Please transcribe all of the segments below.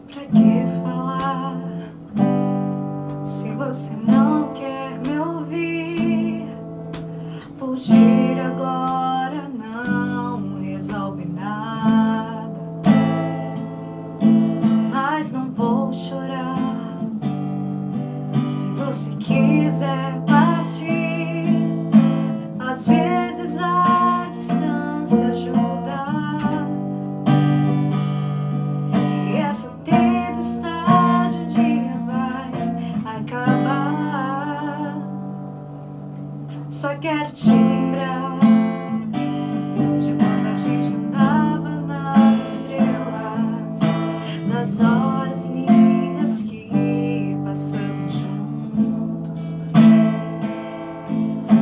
Pra que falar se você não quer me ouvir? Fugir agora não resolve nada, mas não vou chorar. Se você quiser partir, às vezes a distância ajuda. E essa tempestade um dia vai acabar. Só quero te lembrar de quando a gente andava nas estrelas, das horas lindas que passamos juntos.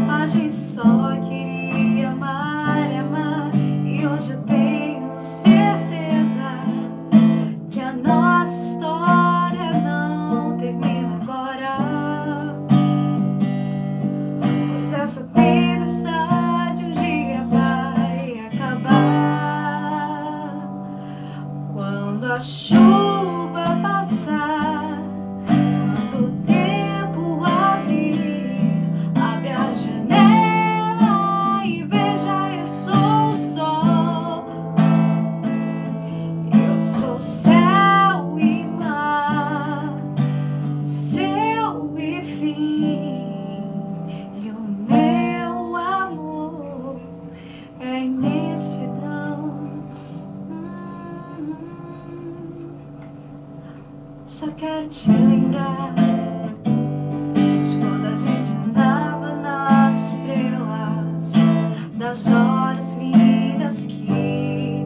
A gente só queria amar e amar, e hoje eu tenho certeza que a nossa história não termina agora. Pois essa tempestade um dia vai acabar. Quando a chuva passar, quando o tempo abrir, abre a janela e veja, eu sou o sol. Eu sou o céu e mar, céu e fim, e o meu amor é imensidão. Só quero te lembrar de quando a gente andava nas estrelas, das horas lindas que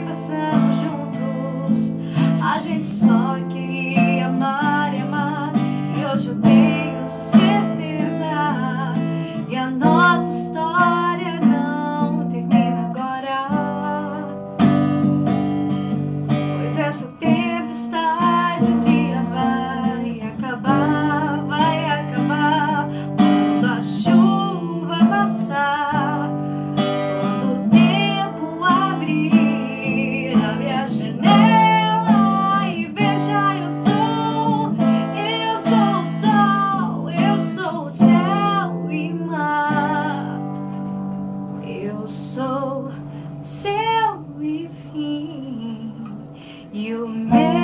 passamos juntos. A gente só queria amar e amar, e hoje eu tenho certeza que a nossa história não termina agora. Pois essa tempestade um dia vai acabar, vai acabar. Quando a chuva passar, quando o tempo abrir, abre a janela e veja, eu sou o sol, eu sou o céu e mar, eu sou céu e fim, e o meu